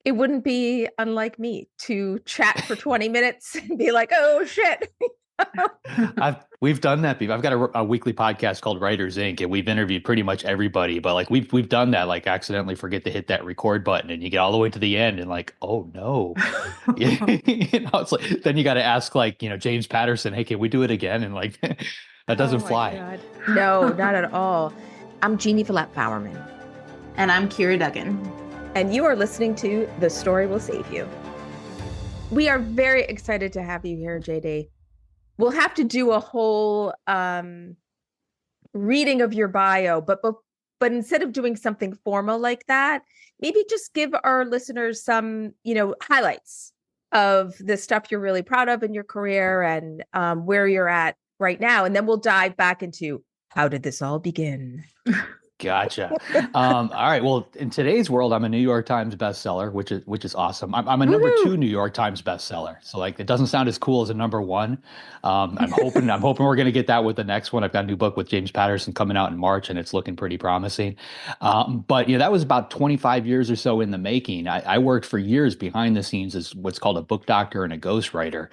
It wouldn't be unlike me to chat for 20 minutes and be like, oh shit. We've done that before. I've got a weekly podcast called Writers Inc. and we've interviewed pretty much everybody, but like we've done that, like accidentally forget to hit that record button and you get all the way to the end and like, oh no. It's like then you got to ask like, James Patterson, hey, can we do it again? And like that Oh doesn't my fly. God. No, not at all. I'm Jeannie Bowerman, And I'm Kira Duggan. and you are listening to The Story Will Save You. We are very excited to have you here, JD. We'll have to do a whole reading of your bio, but instead of doing something formal like that, maybe just give our listeners some, highlights of the stuff you're really proud of in your career and where you're at right now. And then we'll dive back into how did this all begin? Gotcha. All right. Well, in today's world, I'm a New York Times bestseller, which is awesome. I'm a number Woohoo! 2 New York Times bestseller. So like it doesn't sound as cool as a number 1. I'm hoping we're gonna get that with the next one. I've got a new book with James Patterson coming out in March, and it's looking pretty promising. But that was about 25 years or so in the making. I worked for years behind the scenes as what's called a book doctor and a ghostwriter,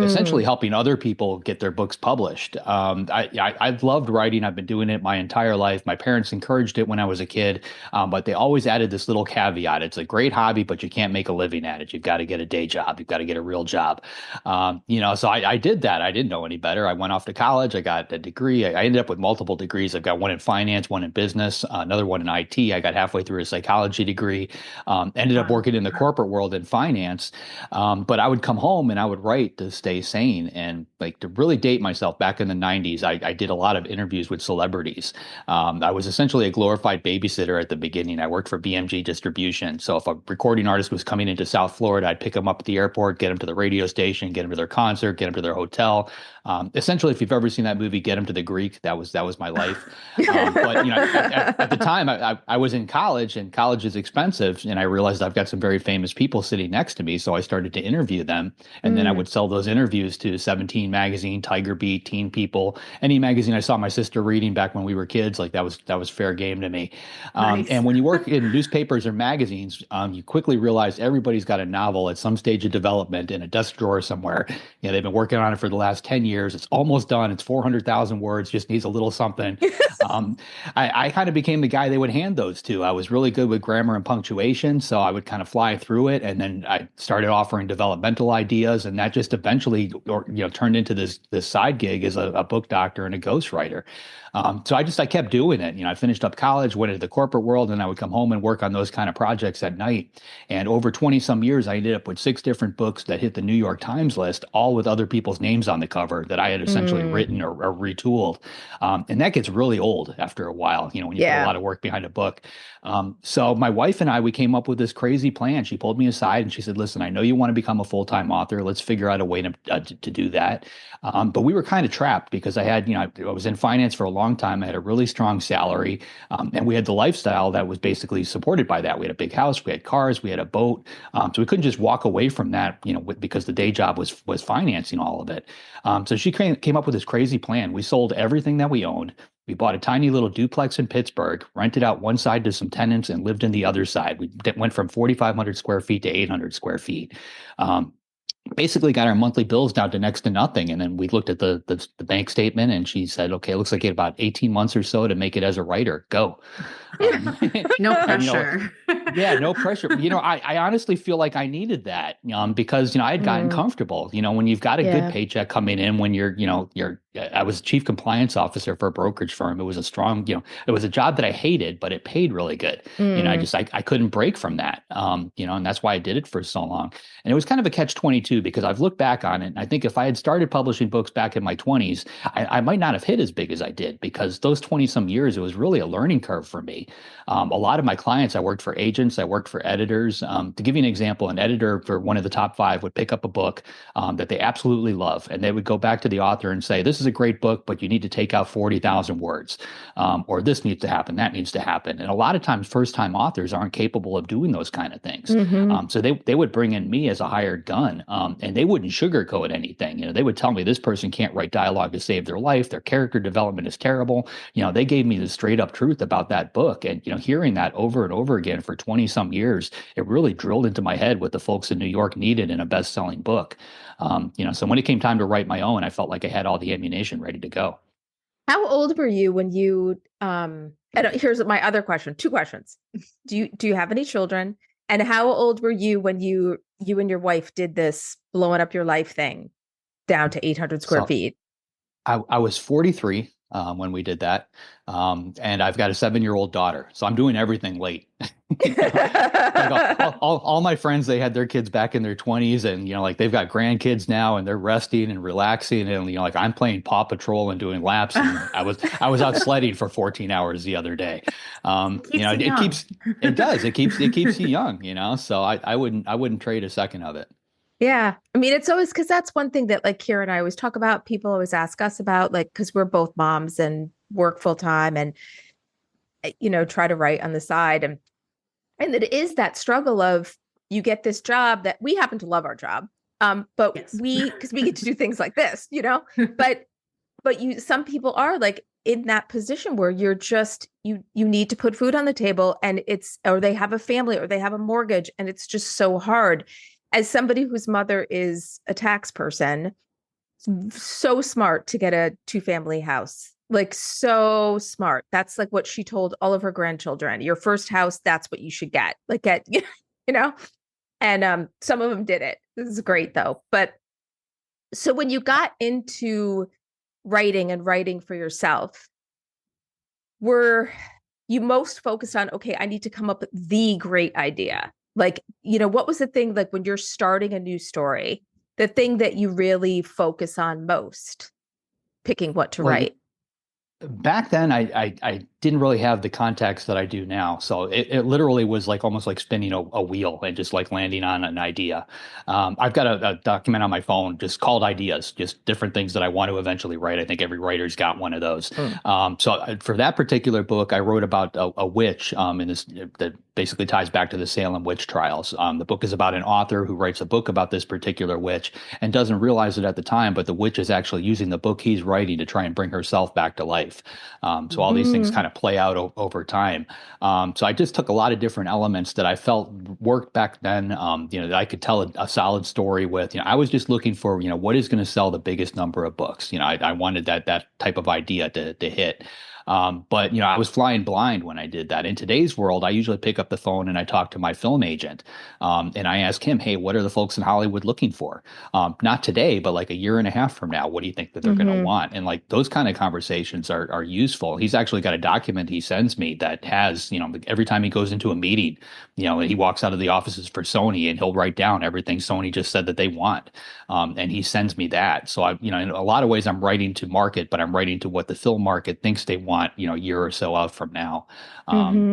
essentially helping other people get their books published. I've loved writing. I've been doing it my entire life. My parents encouraged it when I was a kid, but they always added this little caveat. It's a great hobby, but you can't make a living at it. You've got to get a day job. You've got to get a real job. So I did that. I didn't know any better. I went off to college. I got a degree. I ended up with multiple degrees. I've got one in finance, one in business, another one in IT. I got halfway through a psychology degree, ended up working in the corporate world in finance. But I would come home and I would write to stay sane. And like to really date myself, back in the 90s, I did a lot of interviews with celebrities. I was essentially a glorified babysitter at the beginning. I worked for BMG Distribution. So if a recording artist was coming into South Florida, I'd pick them up at the airport, get them to the radio station, get them to their concert, get them to their hotel. Essentially, if you've ever seen that movie, Get Them to the Greek, that was my life. But at the time, I was in college, and college is expensive, and I realized I've got some very famous people sitting next to me, so I started to interview them, and then I would sell those interviews to 17 Magazine, Tiger Beat, Teen People, any magazine I saw my sister reading back when we were kids. Like that was fair game to me. Nice. And when you work in newspapers or magazines, you quickly realize everybody's got a novel at some stage of development in a desk drawer somewhere. They've been working on it for the last 10 years. It's almost done. It's 400,000 words, just needs a little something. I kind of became the guy they would hand those to. I was really good with grammar and punctuation, so I would kind of fly through it. And then I started offering developmental ideas, and that just eventually, turned into this side gig as a book doctor and a ghostwriter. So I kept doing it. I finished up college, went into the corporate world, and I would come home and work on those kind of projects at night. And over 20 some years, I ended up with 6 different books that hit the New York Times list, all with other people's names on the cover that I had essentially written or retooled. And that gets really old after a while, when you put a lot of work behind a book. So my wife and we came up with this crazy plan. She pulled me aside and she said, listen, I know you want to become a full-time author. Let's figure out a way to do that. But we were kind of trapped because I was in finance for a long time. I had a really strong salary, and we had the lifestyle that was basically supported by that. We had a big house, we had cars, we had a boat. So we couldn't just walk away from that, because the day job was financing all of it. So she came up with this crazy plan. We sold everything that we owned. We bought a tiny little duplex in Pittsburgh, rented out one side to some tenants, and lived in the other side. We went from 4,500 square feet to 800 square feet. Basically got our monthly bills down to next to nothing. And then we looked at the bank statement, and she said, okay, it looks like you had about 18 months or so to make it as a writer. Go. No pressure. Yeah, no pressure. I honestly feel like I needed that, because, I had gotten comfortable, when you've got a good paycheck coming in, when I was chief compliance officer for a brokerage firm. It was a strong, it was a job that I hated, but it paid really good. I couldn't break from that, and that's why I did it for so long. And it was kind of a catch-22 because I've looked back on it. And I think if I had started publishing books back in my 20s, I might not have hit as big as I did, because those 20 some years, it was really a learning curve for me. A lot of my clients, I worked for agents, I worked for editors. To give you an example, an editor for one of the top 5 would pick up a book that they absolutely love, and they would go back to the author and say, this is a great book, but you need to take out 40,000 words, or this needs to happen, that needs to happen. And a lot of times, first-time authors aren't capable of doing those kind of things. So they would bring in me as a hired gun, and they wouldn't sugarcoat anything. They would tell me this person can't write dialogue to save their life. Their character development is terrible. They gave me the straight up truth about that book. And, hearing that over and over again for 20 some years, it really drilled into my head what the folks in New York needed in a best-selling book. So when it came time to write my own, I felt like I had all the ammunition ready to go. How old were you when you and here's my other question, two questions. Do you have any children? And how old were you when you and your wife did this blowing up your life thing down to 800 square So feet? I was 43 when we did that. And I've got a 7-year-old daughter. So I'm doing everything late. Like all my friends, they had their kids back in their 20s and, like they've got grandkids now and they're resting and relaxing. And, like I'm playing Paw Patrol and doing laps. And I was out sledding for 14 hours the other day. It keeps you young, so I wouldn't trade a second of it. Yeah. I mean, it's always because that's one thing that like Ciara and I always talk about. People always ask us about, like, because we're both moms and work full time and, try to write on the side. And it is that struggle of you get this job that we happen to love our job. But Yes. because we get to do things like this, but some people are like in that position where you're just, you need to put food on the table and or they have a family or they have a mortgage and it's just so hard. As somebody whose mother is a tax person, so smart to get a 2-family house, like so smart. That's like what she told all of her grandchildren. Your first house, that's what you should get. Like and some of them did it. This is great though. But so when you got into writing for yourself, were you most focused on, okay, I need to come up with the great idea? Like, what was the thing, like when you're starting a new story, the thing that you really focus on most, picking what to write? Back then, I didn't really have the context that I do now. So it literally was like almost like spinning a wheel and just like landing on an idea. I've got a document on my phone just called ideas, just different things that I want to eventually write. I think every writer's got one of those. So for that particular book, I wrote about a witch in this that basically ties back to the Salem witch trials. The book is about an author who writes a book about this particular witch and doesn't realize it at the time, but the witch is actually using the book he's writing to try and bring herself back to life. So all these things kind of play out over time. So I just took a lot of different elements that I felt worked back then, that I could tell a solid story with. I was just looking for, what is going to sell the biggest number of books. I wanted that type of idea to hit. But I was flying blind when I did that. In today's world, I usually pick up the phone and I talk to my film agent, and I ask him, "Hey, what are the folks in Hollywood looking for? Not today, but like a year and a half from now. What do you think that they're going to want?" And like those kind of conversations are useful. He's actually got a document he sends me that has, every time he goes into a meeting, he walks out of the offices for Sony and he'll write down everything Sony just said that they want, and he sends me that. So in a lot of ways, I'm writing to market, but I'm writing to what the film market thinks they want, a year or so out from now.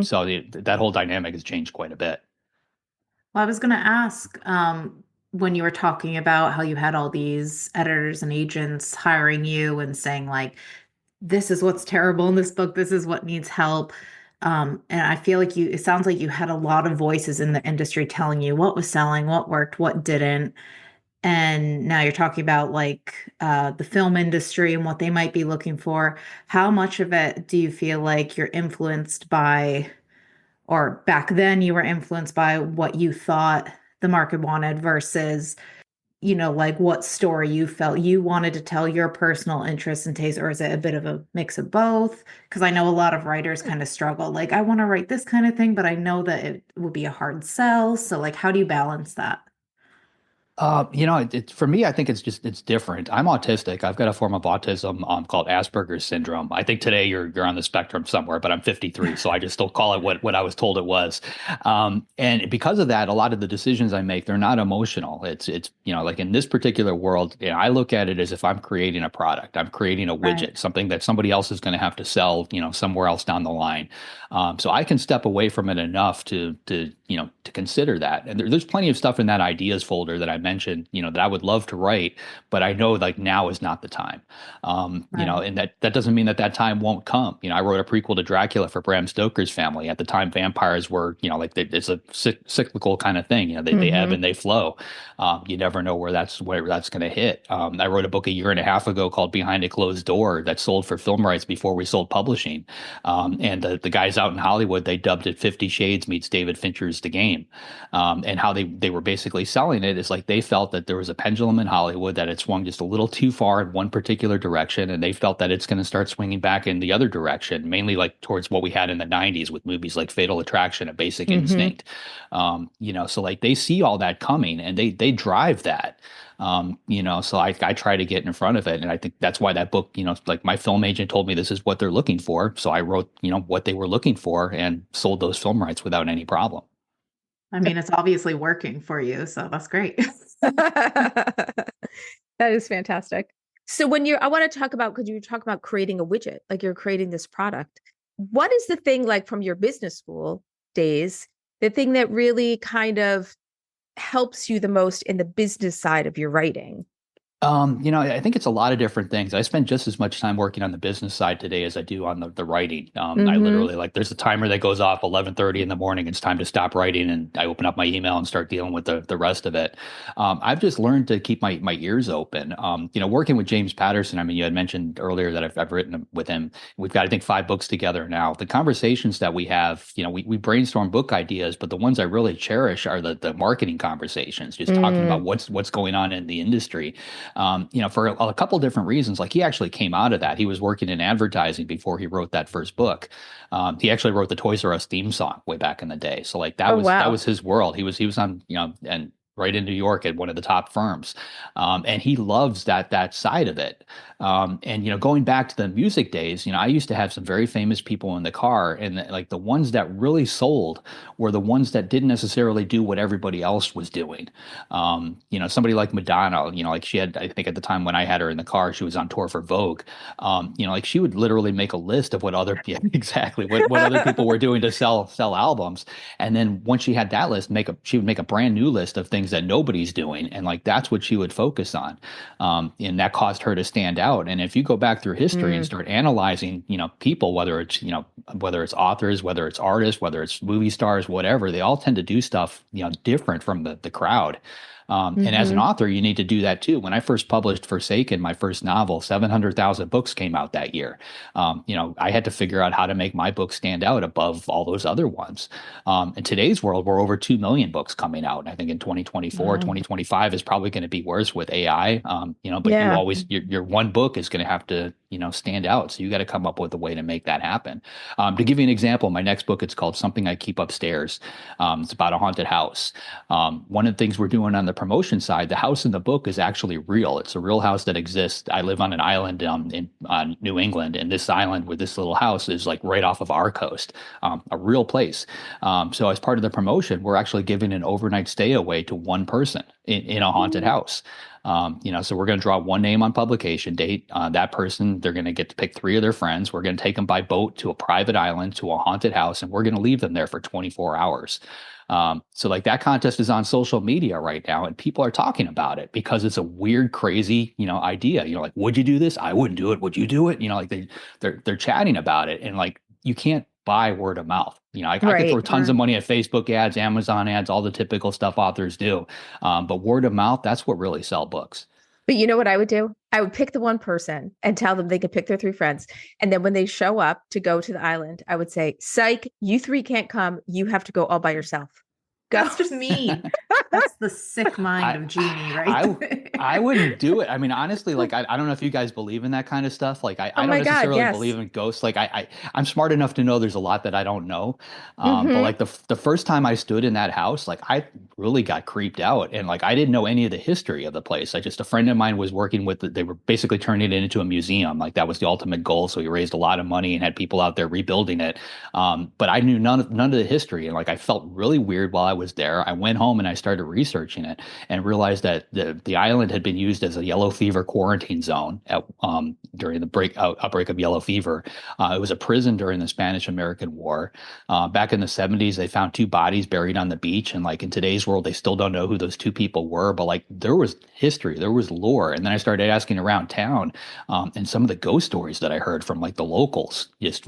So that whole dynamic has changed quite a bit. Well, I was going to ask, when you were talking about how you had all these editors and agents hiring you and saying like, this is what's terrible in this book, this is what needs help. And I feel like it sounds like you had a lot of voices in the industry telling you what was selling, what worked, what didn't. And now you're talking about like the film industry and what they might be looking for. How much of it do you feel like you're influenced by, or back then you were influenced by what you thought the market wanted versus, like what story you felt you wanted to tell, your personal interest and taste, or is it a bit of a mix of both? Because I know a lot of writers kind of struggle. Like, I want to write this kind of thing, but I know that it will be a hard sell. So like, how do you balance that? For me, I think it's different. I'm autistic. I've got a form of autism called Asperger's syndrome. I think today you're on the spectrum somewhere, but I'm 53, so I just still call it what I was told it was. And because of that, a lot of the decisions I make, they're not emotional. It's like in this particular world, I look at it as if I'm creating a product. I'm creating a widget, Right. something that somebody else is going to have to sell, somewhere else down the line. So I can step away from it enough to consider that. And there's plenty of stuff in that ideas folder that I mentioned, that I would love to write, but I know like now is not the time. Right. And that doesn't mean that that time won't come. I wrote a prequel to Dracula for Bram Stoker's family. At the time, vampires were, like it's a cyclical kind of thing. They ebb Hmm. and they flow. You never know where that's going to hit. I wrote a book a year and a half ago called Behind a Closed Door that sold for film rights before we sold publishing. And the guys out in Hollywood, they dubbed it 50 Shades meets David Fincher's The Game. And how they were basically selling it is like they felt that there was a pendulum in Hollywood that had swung just a little too far in one particular direction, and they felt that it's going to start swinging back in the other direction, mainly like towards what we had in the 90s with movies like Fatal Attraction and Basic Hmm. Instinct. So like they see all that coming and they drive that. So I try to get in front of it. And I think that's why that book, like my film agent told me this is what they're looking for. So I wrote, what they were looking for and sold those film rights without any problem. I mean, it's obviously working for you, so that's great. That is fantastic. So I want to talk about, because you talk about creating a widget, like you're creating this product. What is the thing like from your business school days, the thing that really kind of helps you the most in the business side of your writing? I think it's a lot of different things. I spend just as much time working on the business side today as I do on the writing. I Hmm. literally like there's a timer that goes off 11:30 in the morning. It's time to stop writing, and I open up my email and start dealing with the rest of it. I've just learned to keep my ears open. Working with James Patterson. I mean, you had mentioned earlier that I've written with him. We've got I think 5 books together now. The conversations that we have, we brainstorm book ideas, but the ones I really cherish are the marketing conversations, just talking about Mm. what's going on in the industry. For a couple different reasons. Like he actually came out of that. He was working in advertising before he wrote that first book. He actually wrote the Toys R Us theme song way back in the day. So like that Oh, was wow. his world. He was on and right in New York at one of the top firms, and he loves that side of it. And going back to the music days, I used to have some very famous people in the car, and like the ones that really sold were the ones that didn't necessarily do what everybody else was doing. Somebody like Madonna, like she had, I think at the time when I had her in the car, she was on tour for Vogue. Like she would literally make a list of what other, yeah, exactly what other people were doing to sell albums. And then once she had that list, she would make a brand new list of things that nobody's doing. And like, that's what she would focus on. And that caused her to stand out. And if you go back through history and Mm. start analyzing, people, whether it's authors, whether it's artists, whether it's movie stars, whatever, they all tend to do stuff, different from the crowd. And as an Hmm. author, you need to do that too. When I first published Forsaken, my first novel, 700,000 books came out that year. I had to figure out how to make my book stand out above all those other ones. In today's world, we're over 2 million books coming out. I think in 2024, Wow. 2025 is probably going to be worse with AI. But you Yeah. always, your one book is going to have to, stand out. So you got to come up with a way to make that happen. To give you an example, my next book, it's called Something I Keep Upstairs. It's about a haunted house. One of the things we're doing on the promotion side, the house in the book is actually real. It's a real house that exists. I live on an island in New England, and this island with this little house is like right off of our coast, a real place. So as part of the promotion, we're actually giving an overnight stay away to one person in a haunted house. So we're going to draw one name on publication date. That person, they're going to get to pick 3 of their friends. We're going to take them by boat to a private island, to a haunted house, and we're going to leave them there for 24 hours. So like that contest is on social media right now, and people are talking about it because it's a weird, crazy, idea. Like, would you do this? I wouldn't do it. Would you do it? Like they're chatting about it, and like you can't buy word of mouth. I could throw Right. tons of money at Facebook ads, Amazon ads, all the typical stuff authors do. But word of mouth, that's what really sell books. But you know what I would do? I would pick the one person and tell them they could pick their 3 friends. And then when they show up to go to the island, I would say, psych, you 3 can't come. You have to go all by yourself. Go. That's just mean. That's the sick mind I, of Jeannie right I, I there. wouldn't do it. I mean, honestly, like I don't know if you guys believe in that kind of stuff. Like Oh I don't my God, necessarily yes. believe in ghosts. Like I'm smart enough to know there's a lot that I don't know. But Hmm. like the first time I stood in that house, like I really got creeped out, and like I didn't know any of the history of the place. A friend of mine was working with they were basically turning it into a museum. Like that was the ultimate goal. So he raised a lot of money and had people out there rebuilding it. But I knew none of the history, and like I felt really weird while I was there. I went home and I started researching it and realized that the island had been used as a yellow fever quarantine zone during the outbreak of yellow fever. It was a prison during the Spanish-American War. Back in the 70s, they found two bodies buried on the beach. And like in today's world, they still don't know who those two people were. But like there was history, there was lore. And then I started asking around town, and some of the ghost stories that I heard from like the locals just,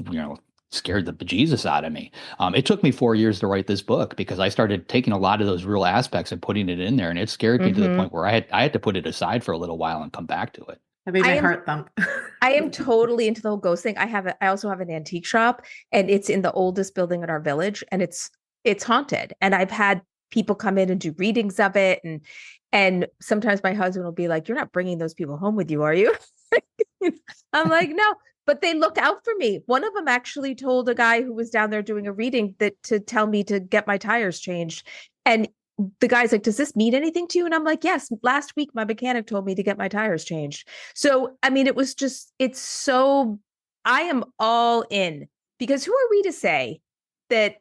scared the bejesus out of me. It took me 4 years to write this book because I started taking a lot of those real aspects and putting it in there. And it scared me to the point where I had to put it aside for a little while and come back to it. I made my heart thump. I am totally into the whole ghost thing. I also have an antique shop, and it's in the oldest building in our village, and it's haunted. And I've had people come in and do readings of it, and sometimes my husband will be like, "You're not bringing those people home with you, are you?" I'm like, "No." But they look out for me. One of them actually told a guy who was down there doing a reading that to tell me to get my tires changed. And the guy's like, "Does this mean anything to you?" And I'm like, "Yes, last week my mechanic told me to get my tires changed." So, I mean, I am all in, because who are we to say that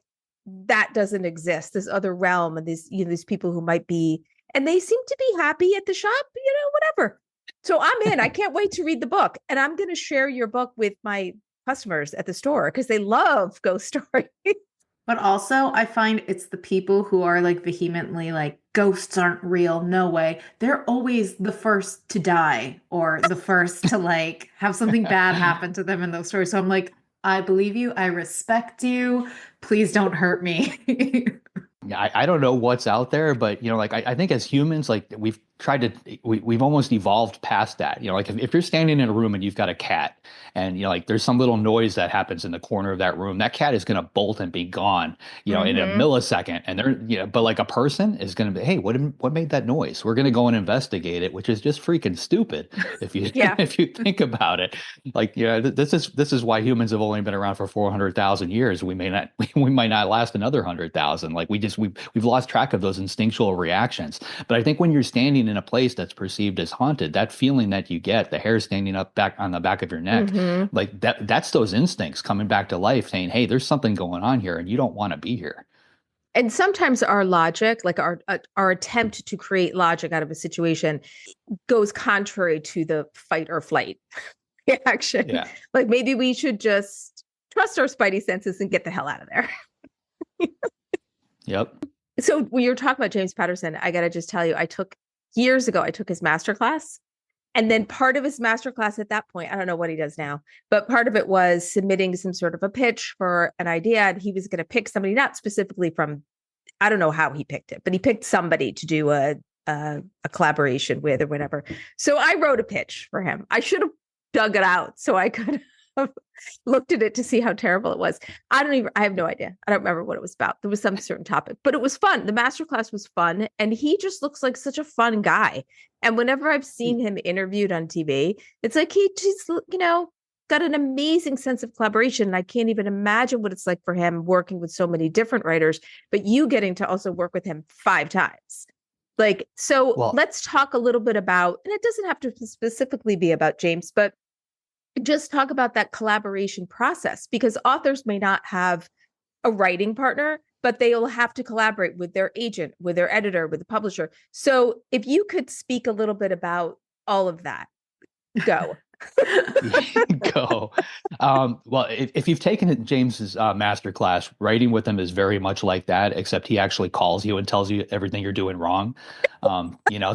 doesn't exist, this other realm, and these people who might be, and they seem to be happy at the shop, whatever. So I'm in. I can't wait to read the book. And I'm going to share your book with my customers at the store because they love ghost stories. But also, I find it's the people who are like vehemently like, ghosts aren't real, no way. They're always the first to die or the first to like have something bad happen to them in those stories. So I'm like, I believe you. I respect you. Please don't hurt me. Yeah, I don't know what's out there, but like I think as humans, like we've almost evolved past that. Like if you're standing in a room and you've got a cat, and like there's some little noise that happens in the corner of that room, that cat is going to bolt and be gone, in a millisecond. And but like a person is going to be, hey, what made that noise? We're going to go and investigate it, which is just freaking stupid if you if you think about it. Like this is why humans have only been around for 400,000 years. We might not last another 100,000. Like we've lost track of those instinctual reactions. But I think when you're standing in a place that's perceived as haunted, that feeling that you get, the hair standing up back on the back of your neck, like that's those instincts coming back to life saying, hey, there's something going on here and you don't want to be here. And sometimes our logic, like our attempt to create logic out of a situation, goes contrary to the fight or flight reaction. Yeah. Like maybe we should just trust our spidey senses and get the hell out of there. Yep. So when you're talking about James Patterson, I got to just tell you, years ago, I took his masterclass. And then part of his masterclass at that point, I don't know what he does now, but part of it was submitting some sort of a pitch for an idea. And he was going to pick somebody, not specifically from, I don't know how he picked it, but he picked somebody to do a collaboration with or whatever. So I wrote a pitch for him. I should have dug it out so I could have looked at it to see how terrible it was. I have no idea. I don't remember what it was about. There was some certain topic, but it was fun. The masterclass was fun. And he just looks like such a fun guy. And whenever I've seen him interviewed on TV, it's like he just, got an amazing sense of collaboration. And I can't even imagine what it's like for him working with so many different writers, but you getting to also work with him 5 times. Let's talk a little bit about, and it doesn't have to specifically be about James, but just talk about that collaboration process, because authors may not have a writing partner, but they will have to collaborate with their agent, with their editor, with the publisher. So if you could speak a little bit about all of that, go. Go. Well, if you've taken James's masterclass, writing with him is very much like that, except he actually calls you and tells you everything you're doing wrong. So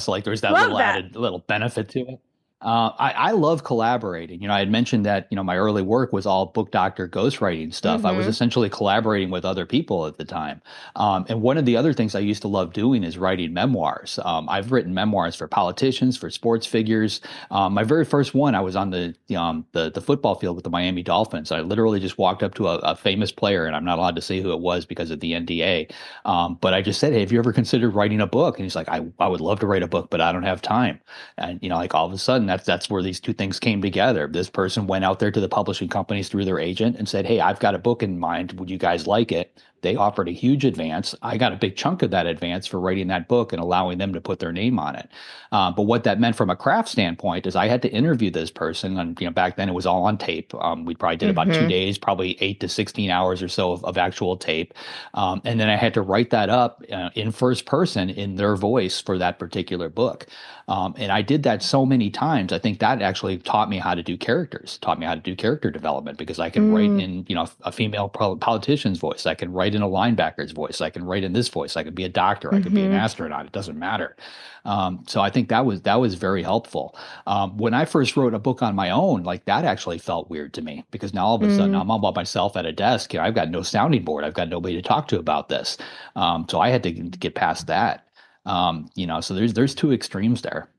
like there's that added little benefit to it. I love collaborating. I had mentioned that, my early work was all book doctor ghostwriting stuff. I was essentially collaborating with other people at the time. And one of the other things I used to love doing is writing memoirs. I've written memoirs for politicians, for sports figures. My very first one, I was on the football field with the Miami Dolphins. I literally just walked up to a famous player, and I'm not allowed to say who it was because of the NDA. But I just said, hey, have you ever considered writing a book? And he's like, I would love to write a book, but I don't have time. And, like all of a sudden, that's where these two things came together. This person went out there to the publishing companies through their agent and said, hey, I've got a book in mind. Would you guys like it? They offered a huge advance. I got a big chunk of that advance for writing that book and allowing them to put their name on it. But what that meant from a craft standpoint is I had to interview this person, and back then it was all on tape. We probably did about 2 days, probably 8 to 16 hours or so of actual tape, and then I had to write that up in first person in their voice for that particular book. And I did that so many times. I think that actually taught me how to do characters, taught me how to do character development, because I can write in, a female politician's voice. I can write in a linebacker's voice. I can write in this voice. I could be a doctor. I could be an astronaut. It doesn't matter. So I think that was very helpful. When I first wrote a book on my own, like that actually felt weird to me, because now all of a sudden I'm all by myself at a desk. I've got no sounding board. I've got nobody to talk to about this. So I had to get past that. So there's two extremes there.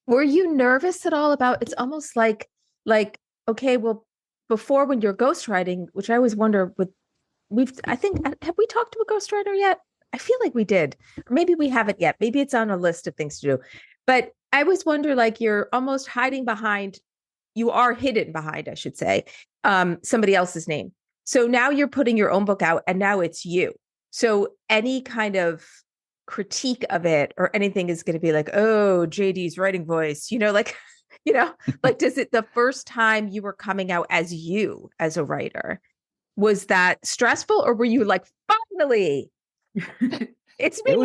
Were you nervous at all about, it's almost like, okay, well, before when you're ghostwriting, which I always wonder I think, have we talked to a ghostwriter yet? I feel like we did, or maybe we haven't yet. Maybe it's on a list of things to do. But I always wonder, like, you're almost you are hidden behind, I should say, somebody else's name. So now you're putting your own book out, and now it's you. So any kind of critique of it or anything is going to be like, oh, JD's writing voice, like, like, does it, the first time you were coming out as you, as a writer, was that stressful, or were you like, finally, it's me? It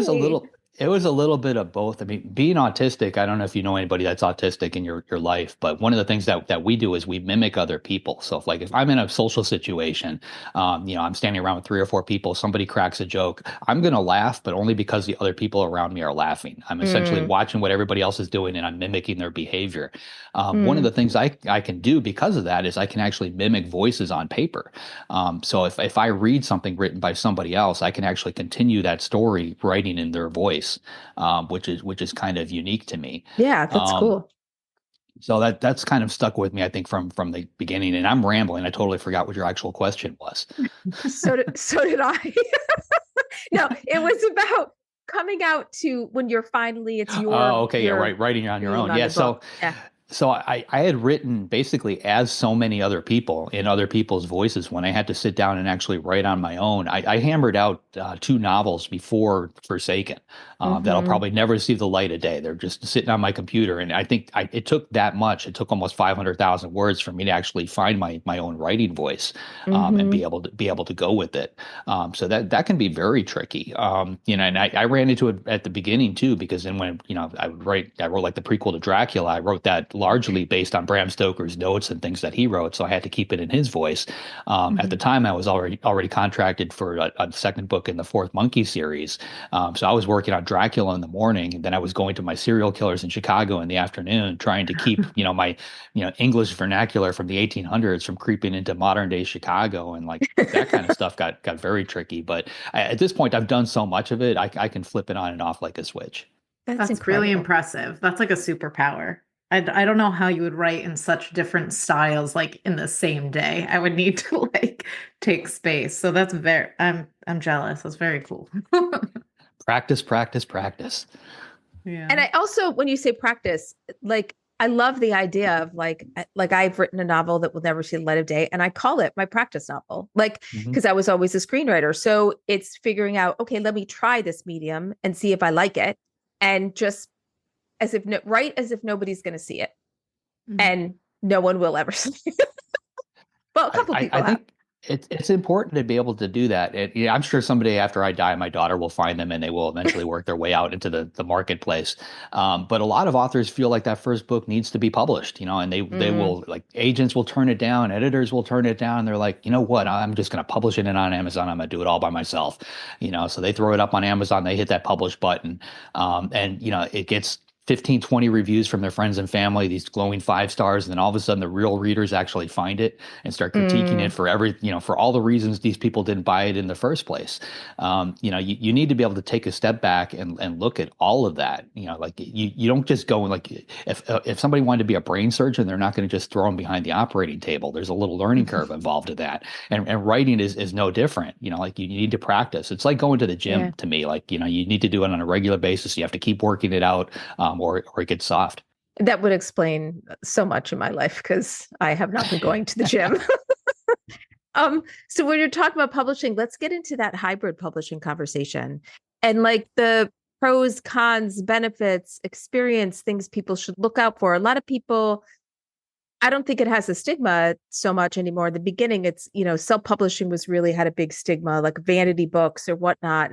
was a little bit of both. I mean, being autistic, I don't know if you know anybody that's autistic in your life, but one of the things that we do is we mimic other people. So if I'm in a social situation, I'm standing around with 3 or 4 people, somebody cracks a joke, I'm going to laugh, but only because the other people around me are laughing. I'm essentially watching what everybody else is doing, and I'm mimicking their behavior. One of the things I can do because of that is I can actually mimic voices on paper. So if I read something written by somebody else, I can actually continue that story writing in their voice. Which is kind of unique to me. Yeah, that's cool. So that's kind of stuck with me, I think, from the beginning. And I'm rambling. I totally forgot what your actual question was. So did I. No, it was about coming out to when you're finally, it's your. Oh, okay, yeah, right, writing on your own. Yeah, so I had written basically as so many other people in other people's voices. When I had to sit down and actually write on my own, I hammered out 2 novels before Forsaken that'll probably never see the light of day. They're just sitting on my computer, and I think it took that much. It took almost 500,000 words for me to actually find my own writing voice and be able to go with it. So that can be very tricky. And I ran into it at the beginning too, because then when I wrote like the prequel to Dracula, I wrote that largely based on Bram Stoker's notes and things that he wrote, so I had to keep it in his voice. At the time, I was already contracted for a second book in the 4th Monkey series, so I was working on Dracula in the morning, and then I was going to my serial killers in Chicago in the afternoon, trying to keep my English vernacular from the 1800s from creeping into modern day Chicago, and like that kind of stuff got very tricky. But at this point, I've done so much of it, I can flip it on and off like a switch. That's really impressive. That's like a superpower. I don't know how you would write in such different styles, like in the same day. I would need to like take space. So that's I'm jealous. That's very cool. Practice, practice, practice. Yeah. And I also, when you say practice, like, I love the idea of like I've written a novel that will never see the light of day, and I call it my practice novel, like, because I was always a screenwriter. So it's figuring out, okay, let me try this medium and see if I like it, and just write as if nobody's going to see it, and no one will ever see it. Well, a couple people I think it's important to be able to do that. I'm sure someday after I die, my daughter will find them and they will eventually work their way out into the marketplace. But a lot of authors feel like that first book needs to be published, and they will, like, agents will turn it down, editors will turn it down. They're like, you know what, I'm just going to publish it on Amazon. I'm going to do it all by myself, so they throw it up on Amazon, they hit that publish button. And it gets 15, 20 reviews from their friends and family, these glowing 5 stars, and then all of a sudden the real readers actually find it and start critiquing it for all the reasons these people didn't buy it in the first place. You need to be able to take a step back and look at all of that. Like you don't just go and, like, if somebody wanted to be a brain surgeon, they're not going to just throw them behind the operating table. There's a little learning curve involved in that. And writing is no different. Like you need to practice. It's like going to the gym to me. Like, you need to do it on a regular basis. You have to keep working it out. Or it gets soft. That would explain so much in my life, because I have not been going to the gym. So when you're talking about publishing, let's get into that hybrid publishing conversation and like the pros, cons, benefits, experience, things people should look out for. A lot of people, I don't think it has a stigma so much anymore. In the beginning, it's, self-publishing was really had a big stigma, like vanity books or whatnot.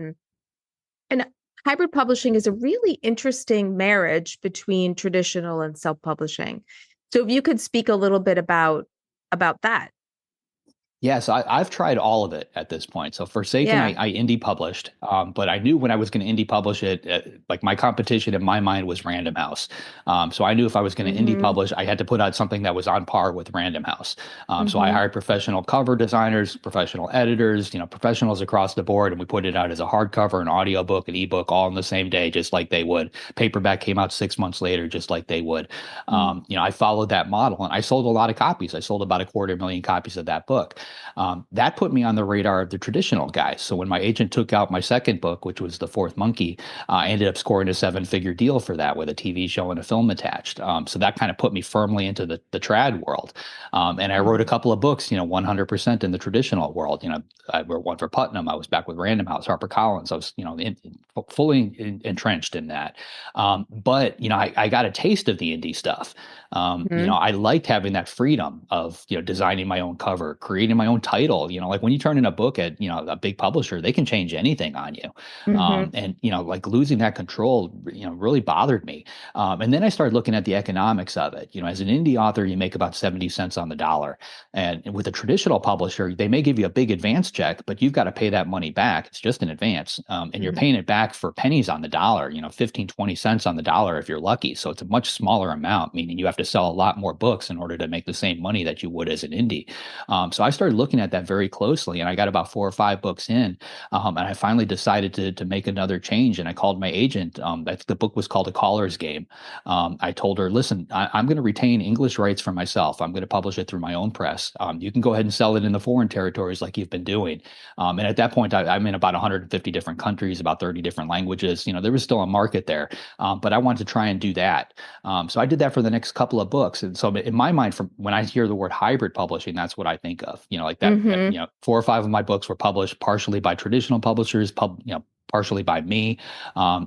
And hybrid publishing is a really interesting marriage between traditional and self-publishing. So if you could speak a little bit about that. Yeah, so I've tried all of it at this point. So Forsaken, Yeah. I indie published, but I knew when I was going to indie publish it, like my competition in my mind was Random House. So I knew if I was going to indie Mm-hmm. publish, I had to put out something that was on par with Random House. So I Mm-hmm. hired professional cover designers, professional editors, professionals across the board, and we put it out as a hardcover, an audiobook, an ebook, all in the same day, just like they would. Paperback came out 6 months later, just like they would. I followed that model, and I sold a lot of copies. I sold about 250,000 copies of that book. That put me on the radar of the traditional guys. So when my agent took out my second book, which was The Fourth Monkey, I ended up scoring a seven-figure deal for that with a TV show and a film attached. So that kind of put me firmly into the trad world. And I wrote a couple of books, 100% in the traditional world. I wrote one for Putnam. I was back with Random House, HarperCollins. I was, fully entrenched in that. But I got a taste of the indie stuff. Mm-hmm. I liked having that freedom of, designing my own cover, creating my own title. Like when you turn in a book at, a big publisher, they can change anything on you. Mm-hmm. And, like losing that control, really bothered me. And then I started looking at the economics of it. As an indie author, you make about 70 cents on the dollar. And with a traditional publisher, they may give you a big advance check, but you've got to pay that money back. It's just an advance. And you're paying it back for pennies on the dollar, 15, 20 cents on the dollar if you're lucky. So it's a much smaller amount, meaning you have to sell a lot more books in order to make the same money that you would as an indie. So I started looking at that very closely, and I got about 4 or 5 books in, and I finally decided to make another change. And I called my agent. I think the book was called A Caller's Game. I told her, listen, I'm going to retain English rights for myself. I'm going to publish it through my own press. You can go ahead and sell it in the foreign territories like you've been doing. And at that point, I'm in about 150 different countries, about 30 different languages. There was still a market there, but I wanted to try and do that. So I did that for the next couple of books. And so in my mind, from when I hear the word hybrid publishing, that's what I think of. Like that. Mm-hmm. 4 or 5 of my books were published partially by traditional publishers, partially by me.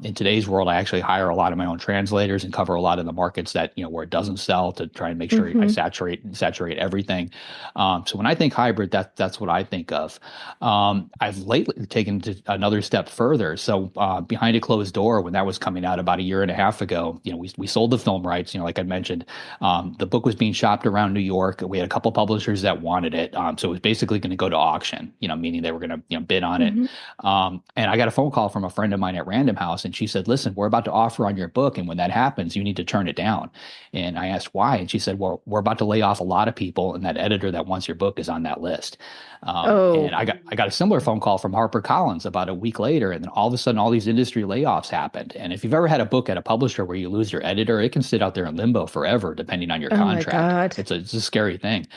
In today's world, I actually hire a lot of my own translators and cover a lot of the markets that, where it doesn't sell, to try and make sure I Mm-hmm. saturate everything. So when I think hybrid, that's what I think of. I've lately taken to another step further. So Behind a Closed Door, when that was coming out about a year and a half ago, we sold the film rights, like I mentioned. The book was being shopped around New York. We had a couple publishers that wanted it. So it was basically going to go to auction, meaning they were going to, bid on it. Mm-hmm. And I got a phone call from a friend of mine at Random House, and she said, listen, we're about to offer on your book. And when that happens, you need to turn it down. And I asked why. And she said, well, we're about to lay off a lot of people, and that editor that wants your book is on that list. And Oh. I got a similar phone call from HarperCollins about a week later, and then all of a sudden all these industry layoffs happened. And if you've ever had a book at a publisher where you lose your editor, it can sit out there in limbo forever, depending on your Oh my contract. God. It's a scary thing.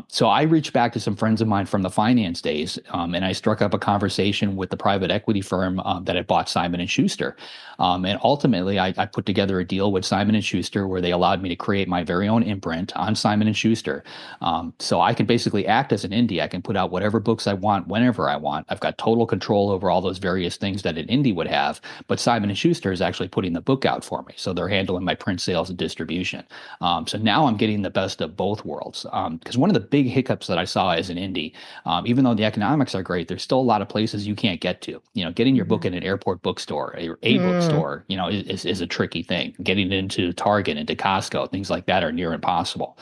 So I reached back to some friends of mine from the finance days, and I struck up a conversation with the private equity firm that had bought Simon & Schuster. And ultimately, I put together a deal with Simon & Schuster where they allowed me to create my very own imprint on Simon & Schuster. So I can basically act as an indie. I can put out whatever books I want, whenever I want. I've got total control over all those various things that an indie would have, but Simon & Schuster is actually putting the book out for me. So they're handling my print sales and distribution. So now I'm getting the best of both worlds. Because one of the big hiccups that I saw as an indie, even though the economics are great, there's still a lot of places you can't get to. Getting your book in an airport bookstore, a bookstore, is a tricky thing. Getting into Target, into Costco, things like that are near impossible.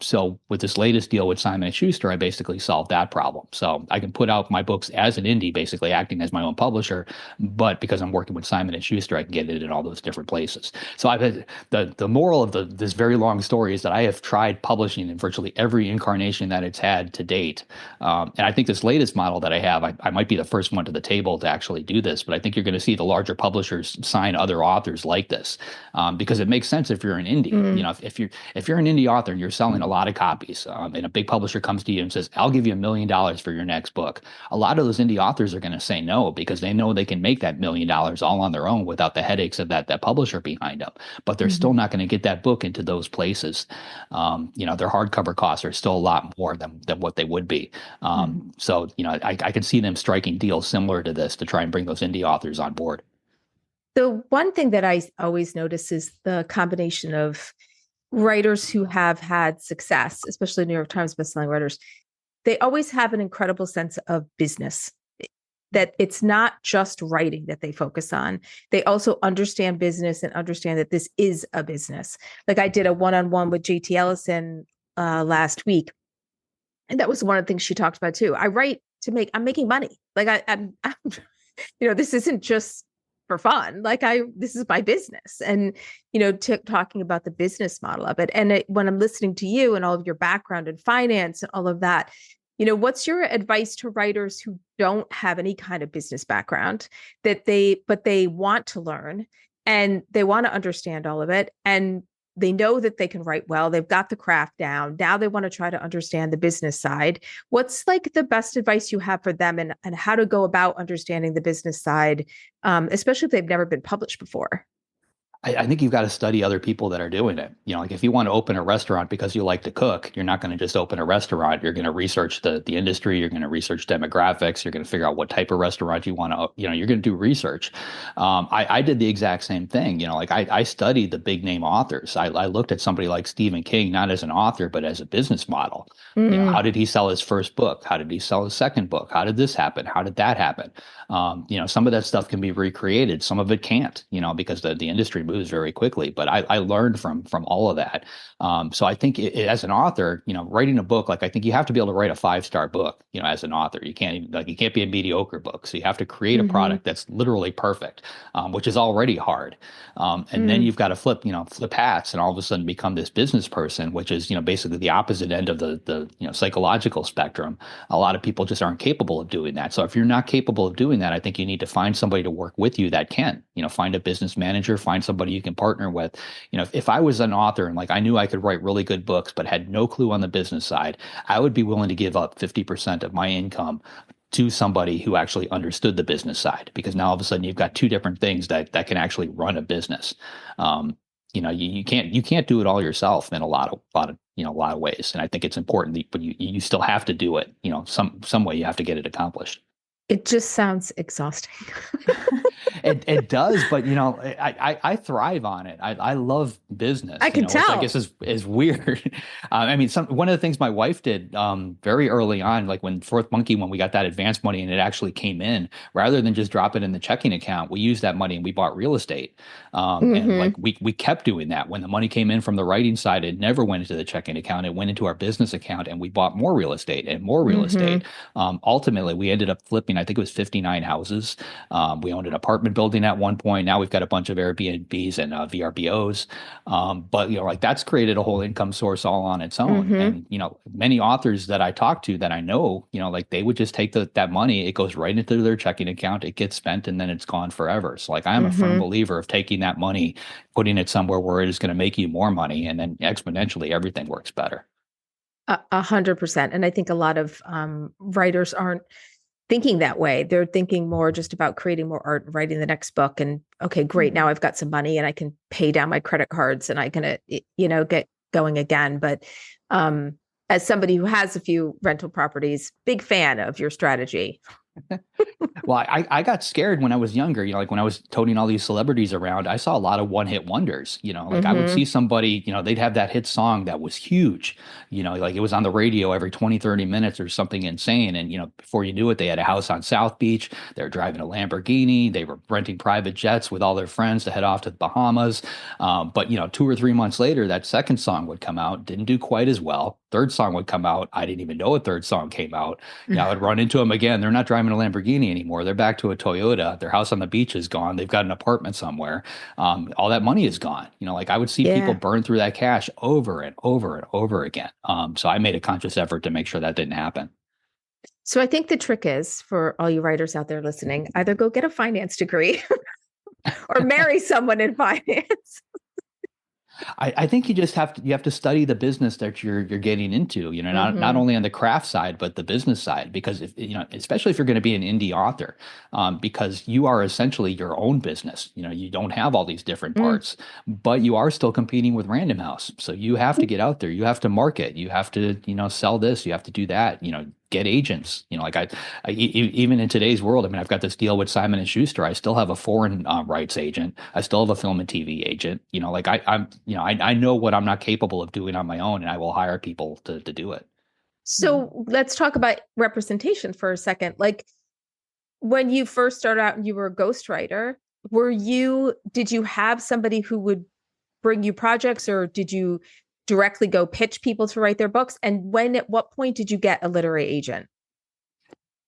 So with this latest deal with Simon & Schuster, I basically solved that problem. So I can put out my books as an indie, basically acting as my own publisher, but because I'm working with Simon & Schuster, I can get it in all those different places. So I've had the moral of this very long story is that I have tried publishing in virtually every incarnation that it's had to date. And I think this latest model that I have, I might be the first one to the table to actually necessarily do this, but I think you're going to see the larger publishers sign other authors like this, because it makes sense if you're an indie. You Mm, know, if you're an indie author and you're selling a lot of copies, and a big publisher comes to you and says, "I'll give you $1 million for your next book," a lot of those indie authors are going to say no because they know they can make that $1 million all on their own without the headaches of that publisher behind them. But they're still Mhm. not going to get that book into those places. Their hardcover costs are still a lot more than what they would be. Mhm. So, I can see them striking deals similar to this to try and bring those indie authors on board. the one thing that I always notice is the combination of writers who have had success, especially New York Times bestselling writers. They always have an incredible sense of business, that it's not just writing that they focus on. They also understand business and understand that this is a business. Like I did a one-on-one with JT Ellison last week, and that was one of the things she talked about too. I write to I'm making money. Like I'm this isn't just for fun. Like this is my business. And, talking about the business model of it. And when I'm listening to you and all of your background in finance and all of that, what's your advice to writers who don't have any kind of business background but they want to learn and they want to understand all of it, and they know that they can write well, they've got the craft down, now they want to try to understand the business side. What's like the best advice you have for them, and how to go about understanding the business side, especially if they've never been published before? I think you've got to study other people that are doing it. Like if you want to open a restaurant because you like to cook, you're not going to just open a restaurant. You're going to research the industry. You're going to research demographics. You're going to figure out what type of restaurant you want to, you're going to do research. I did the exact same thing. Like I studied the big name authors. I looked at somebody like Stephen King, not as an author, but as a business model. How Mm, did he sell his first book? How did he sell his second book? How did this happen? How did that happen? Some of that stuff can be recreated. Some of it can't, because the industry moves very quickly. But I learned from all of that. So I think as an author, writing a book, like I think you have to be able to write a 5-star book, as an author. You can't you can't be a mediocre book. So you have to create a mm-hmm, product that's literally perfect, which is already hard. And then mm, you've got to flip hats and all of a sudden become this business person, which is, basically the opposite end of the psychological spectrum. A lot of people just aren't capable of doing that. So if you're not capable of doing that, I think you need to find somebody to work with you that can, find a business manager, find somebody you can partner with. If I was an author and like I knew I could write really good books, but had no clue on the business side, I would be willing to give up 50% of my income to somebody who actually understood the business side, because now all of a sudden you've got two different things that can actually run a business. You can't do it all yourself in a lot of ways. And I think it's important that, but you still have to do it, some way you have to get it accomplished. it just sounds exhausting. It does, but I thrive on it. I love business, I can which I tell. guess is weird. I mean, one of the things my wife did very early on, like when Fourth Monkey, when we got that advance money and it actually came in, rather than just drop it in the checking account, we used that money and we bought real estate. And Hmm. like we kept doing that. When the money came in from the writing side, it never went into the checking account. It went into our business account, and we bought more real estate and more real Hmm. estate. Ultimately, we ended up flipping, I think it was 59 houses. We owned an apartment building at one point. Now we've got a bunch of Airbnbs and VRBOs. But like that's created a whole income source all on its own. Hmm. And many authors that I talk to that I know, like they would just take that money, it goes right into their checking account, it gets spent, and then it's gone forever. So like I am a firm Hmm. believer of taking that money, putting it somewhere where it is going to make you more money, and then exponentially everything works better. 100%. And I think a lot of writers aren't thinking that way. They're thinking more just about creating more art and writing the next book. And okay, great. Now Mhm. I've got some money and I can pay down my credit cards and I can, get going again. But um, as somebody who has a few rental properties, big fan of your strategy. Well, I got scared when I was younger, like when I was toting all these celebrities around, I saw a lot of one-hit wonders, like I would Hmm. see somebody, they'd have that hit song that was huge, like it was on the radio every 20, 30 minutes or something insane. And, before you knew it, they had a house on South Beach. They were driving a Lamborghini. They were renting private jets with all their friends to head off to the Bahamas. But, 2 or 3 months later, that second song would come out, didn't do quite as well. Third song would come out. I didn't even know a third song came out. I would run into them again. They're not driving a Lamborghini anymore. They're back to a Toyota. Their house on the beach is gone. They've got an apartment somewhere. All that money is gone. Like I would see people Yeah. burn through that cash over and over and over again. So I made a conscious effort to make sure that didn't happen. So I think the trick is for all you writers out there listening, either go get a finance degree or marry someone in finance. I think you have to study the business that you're getting into, not Mm-hmm. only on the craft side, but the business side, because if, especially if you're going to be an indie author, because you are essentially your own business. You don't have all these different Mm. parts, but you are still competing with Random House. So you have to get out there, you have to market, you have to, sell this, you have to do that, get agents. Even in today's world, I mean, I've got this deal with Simon and Schuster. I still have a foreign rights agent. I still have a film and TV agent. I know what I'm not capable of doing on my own, and I will hire people to do it. So let's talk about representation for a second. Like when you first started out and you were a ghostwriter, did you have somebody who would bring you projects, or did you directly go pitch people to write their books? And at what point did you get a literary agent?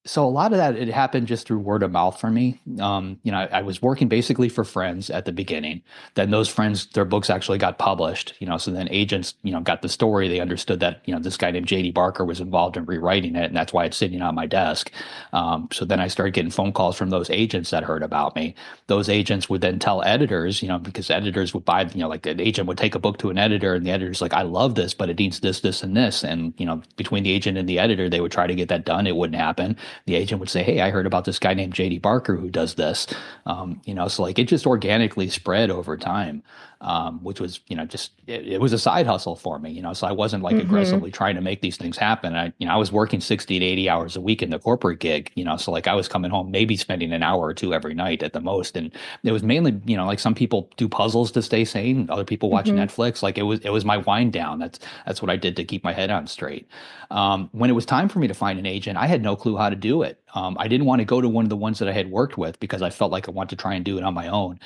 So a lot of that, it happened just through word of mouth for me. I was working basically for friends at the beginning. Then those friends, their books actually got published. So then agents, got the story. They understood that, this guy named J.D. Barker was involved in rewriting it, and that's why it's sitting on my desk. So then I started getting phone calls from those agents that heard about me. Those agents would then tell editors, because editors would buy, like an agent would take a book to an editor, and the editor's like, I love this, but it needs this, this, and this. And, between the agent and the editor, they would try to get that done. It wouldn't happen. The agent would say, hey, I heard about this guy named JD Barker who does this. So like it just organically spread over time, which was, it was a side hustle for me, so I wasn't like Mm-hmm. aggressively trying to make these things happen. I was working 60 to 80 hours a week in the corporate gig, so like I was coming home, maybe spending an hour or two every night at the most. And it was mainly, like some people do puzzles to stay sane. Other people watch Mm-hmm. Netflix. Like it was my wind down. That's what I did to keep my head on straight. When it was time for me to find an agent, I had no clue how to do it. I didn't want to go to one of the ones that I had worked with because I felt like I wanted to try and do it on my own.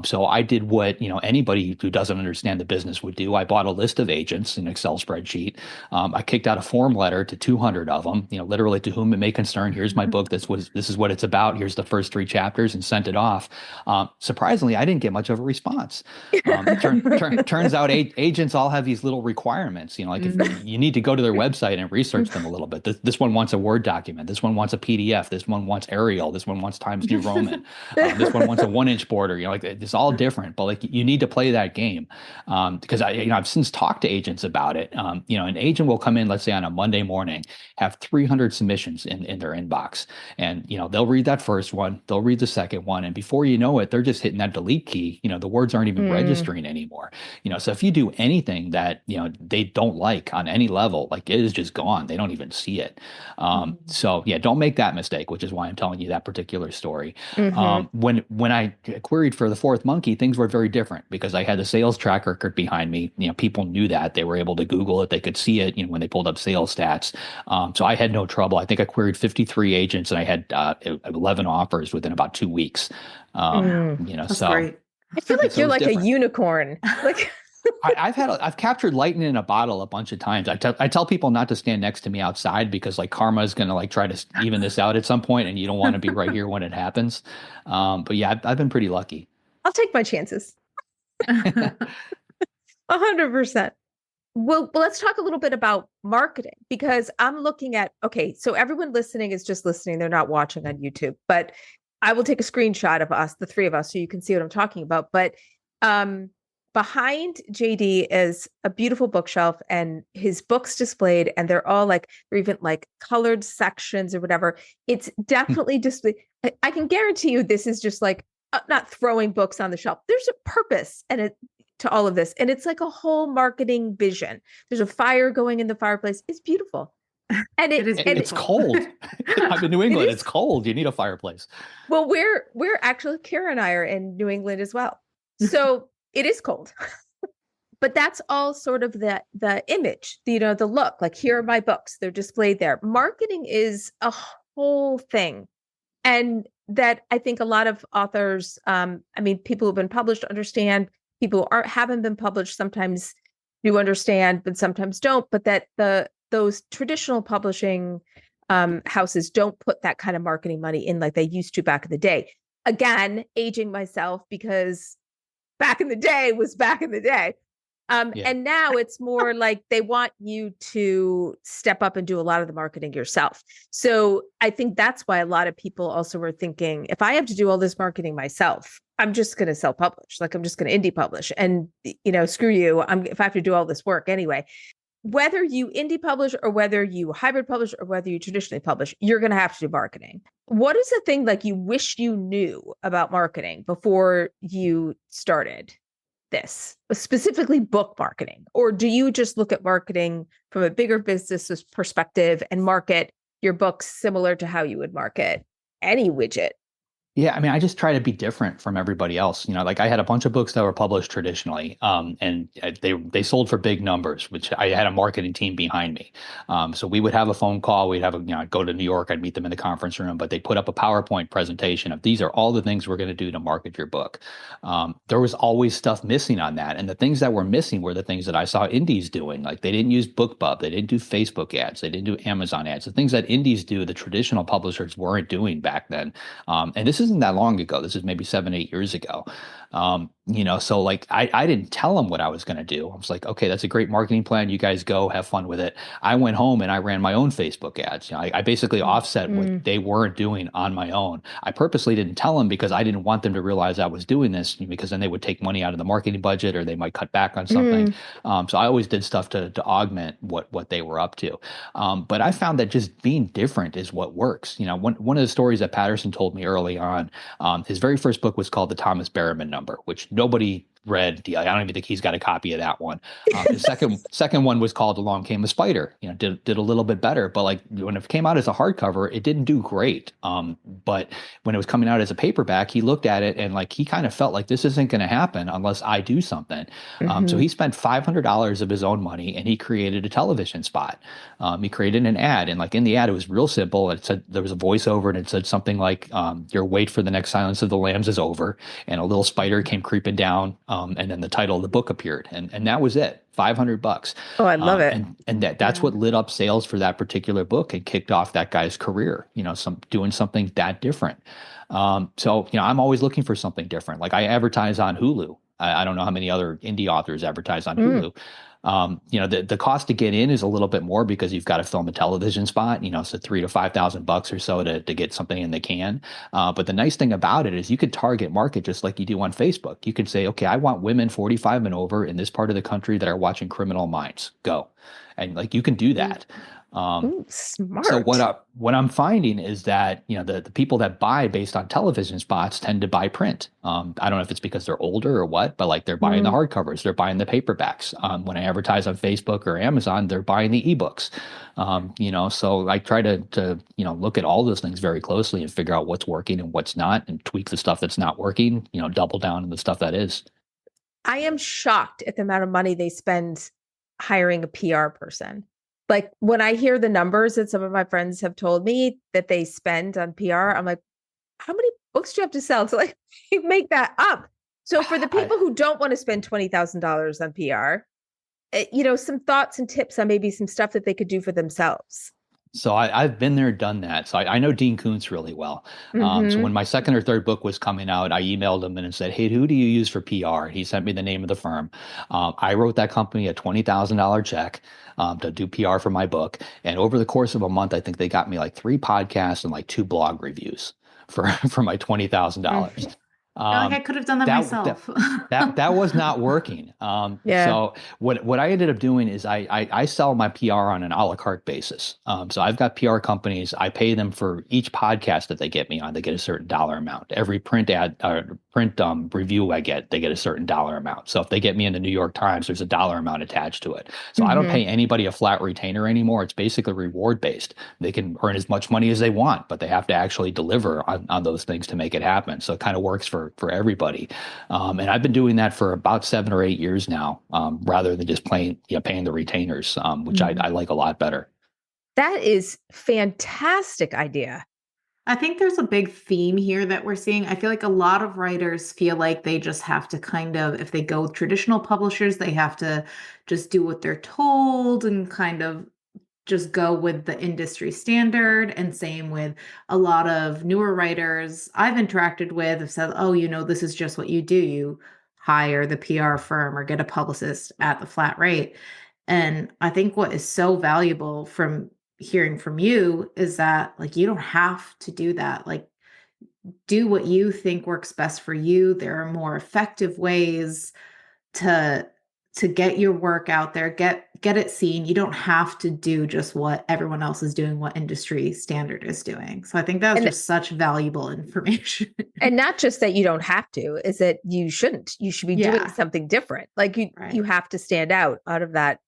So I did what, anybody who doesn't understand the business would do. I bought a list of agents in an Excel spreadsheet. I kicked out a form letter to 200 of them, literally to whom it may concern. Here's my book. This is what it's about. Here's the first 3 chapters, and sent it off. Surprisingly, I didn't get much of a response. Turns out agents all have these little requirements, like if you need to go to their website and research them a little bit. This one wants a Word document. This one wants a PDF. This one wants Arial. This one wants Times New Roman. This one wants a 1-inch border. Like it's all different, but like you need to play that game. Because I've since talked to agents about it. An agent will come in, let's say on a Monday morning, have 300 submissions in their inbox, and they'll read that first one, they'll read the second one, and before you know it, they're just hitting that delete key. The words aren't even Mm. registering anymore. So if you do anything that they don't like on any level, like it is just gone. They don't even see it. So yeah, don't make that mistake, which is why I'm telling you that particular story. Mm-hmm. When I queried for the Fourth Monkey, things were very different because I had a sales track record behind me. People knew that. They were able to Google it. They could see it, when they pulled up sales stats. So I had no trouble. I think I queried 53 agents and I had 11 offers within about 2 weeks. Mm. That's So great. I feel like so it you're was like a different. unicorn. Like, I've captured lightning in a bottle a bunch of times. I tell people not to stand next to me outside because like karma is gonna like try to even this out at some point, and you don't want to be right here when it happens. But yeah, I've been pretty lucky. I'll take my chances. 100%. Well, let's talk a little bit about marketing, because I'm looking at, okay, so everyone listening is just listening. They're not watching on YouTube, but I will take a screenshot of us, the three of us, so you can see what I'm talking about. But um, behind JD is a beautiful bookshelf and his books displayed, and they're even like colored sections or whatever. It's definitely just, I can guarantee you this is just like not throwing books on the shelf. There's a purpose to all of this. And it's like a whole marketing vision. There's a fire going in the fireplace. It's beautiful. And It is It's beautiful. cold. I'm in New it England. is, It's cold. You need a fireplace. well, we're actually, Kara and I are in New England as well. So it is cold. But that's all sort of the image, the look. Like, here are my books. They're displayed there. Marketing is a whole thing. And that I think a lot of authors, people who've been published understand, people who haven't been published sometimes do understand, but sometimes don't. But that those traditional publishing houses don't put that kind of marketing money in like they used to back in the day. Again, aging myself, because back in the day was back in the day. Yeah. And now it's more like they want you to step up and do a lot of the marketing yourself. So I think that's why a lot of people also were thinking, if I have to do all this marketing myself, I'm just going to self-publish. Like I'm just going to indie publish, and screw you. If I have to do all this work anyway. Whether you indie publish or whether you hybrid publish or whether you traditionally publish, you're going to have to do marketing. What is the thing like you wish you knew about marketing before you started this, specifically book marketing? Or do you just look at marketing from a bigger business perspective and market your books similar to how you would market any widget? Yeah, I mean, I just try to be different from everybody else. Like I had a bunch of books that were published traditionally, and they sold for big numbers, which I had a marketing team behind me. So we would have a phone call. We'd have I'd go to New York. I'd meet them in the conference room, but they put up a PowerPoint presentation of these are all the things we're going to do to market your book. There was always stuff missing on that, and the things that were missing were the things that I saw indies doing. Like they didn't use BookBub, they didn't do Facebook ads, they didn't do Amazon ads. The things that indies do, the traditional publishers weren't doing back then. And this isn't that long ago. This is maybe 7, 8 years ago. So like I didn't tell them what I was going to do. I was like, okay, that's a great marketing plan. You guys go have fun with it. I went home and I ran my own Facebook ads. I basically offset what they weren't doing on my own. I purposely didn't tell them because I didn't want them to realize I was doing this, because then they would take money out of the marketing budget or they might cut back on something. So I always did stuff to augment what they were up to. But I found that just being different is what works. One of the stories that Patterson told me early on, his very first book was called The Thomas Berriman Number, which nobody read. I don't even think he's got a copy of that one. His second one was called Along Came a Spider. Did a little bit better, but like when it came out as a hardcover, it didn't do great. But when it was coming out as a paperback, he looked at it and like he kind of felt like this isn't going to happen unless I do something. So he spent $500 of his own money and he created a television spot. He created an ad, and like in the ad, it was real simple. It said there was a voiceover, and it said something like, "Your wait for the next Silence of the Lambs is over," and a little spider came creeping down. And then the title of the book appeared, and that was it. $500. Oh, I love it. And that's what lit up sales for that particular book and kicked off that guy's career. Doing something that different. So I'm always looking for something different. Like I advertise on Hulu. I don't know how many other indie authors advertise on Hulu. The cost to get in is a little bit more because you've got to film a television spot, so $3,000 to $5,000 or so to get something in the can. But the nice thing about it is you could target market just like you do on Facebook. You could say, okay, I want women 45 and over in this part of the country that are watching Criminal Minds. Go. And like you can do that. Smart. So what I'm finding is that the people that buy based on television spots tend to buy print. I don't know if it's because they're older or what, but like they're buying the hardcovers, they're buying the paperbacks. When I advertise on Facebook or Amazon, they're buying the ebooks. So I try to look at all those things very closely and figure out what's working and what's not, and tweak the stuff that's not working. Double down on the stuff that is. I am shocked at the amount of money they spend hiring a PR person. Like when I hear the numbers that some of my friends have told me that they spend on PR, I'm like, how many books do you have to sell to like make that up? So for the people who don't want to spend $20,000 on PR, some thoughts and tips on maybe some stuff that they could do for themselves. So I've been there, done that. So I know Dean Koontz really well. So when my second or third book was coming out, I emailed him and said, hey, who do you use for PR? He sent me the name of the firm. I wrote that company a $20,000 check to do PR for my book. And over the course of a month, I think they got me like 3 podcasts and like 2 blog reviews for my $20,000. Like I could have done that myself. That was not working. So what I ended up doing is I sell my PR on an a la carte basis. So I've got PR companies. I pay them for each podcast that they get me on. They get a certain dollar amount. Every print review I get, they get a certain dollar amount. So if they get me in the New York Times, there's a dollar amount attached to it. So I don't pay anybody a flat retainer anymore. It's basically reward based. They can earn as much money as they want, but they have to actually deliver on those things to make it happen. So it kind of works for everybody. And I've been doing that for about 7 or 8 years now, rather than just paying the retainers, which I like a lot better. That is fantastic idea. I think there's a big theme here that we're seeing. I feel like a lot of writers feel like they just have to kind of, if they go with traditional publishers, they have to just do what they're told and kind of just go with the industry standard. And same with a lot of newer writers I've interacted with have said, oh, this is just what you do. You hire the PR firm or get a publicist at the flat rate. And I think what is so valuable from hearing from you is that like you don't have to do that. Like do what you think works best for you. There are more effective ways to get your work out there, get it seen. You don't have to do just what everyone else is doing, what industry standard is doing. So I think that was And just such valuable information. and not just that you don't have to, is that you shouldn't. You should be doing Yeah. something different. Like you Right. have to stand out of that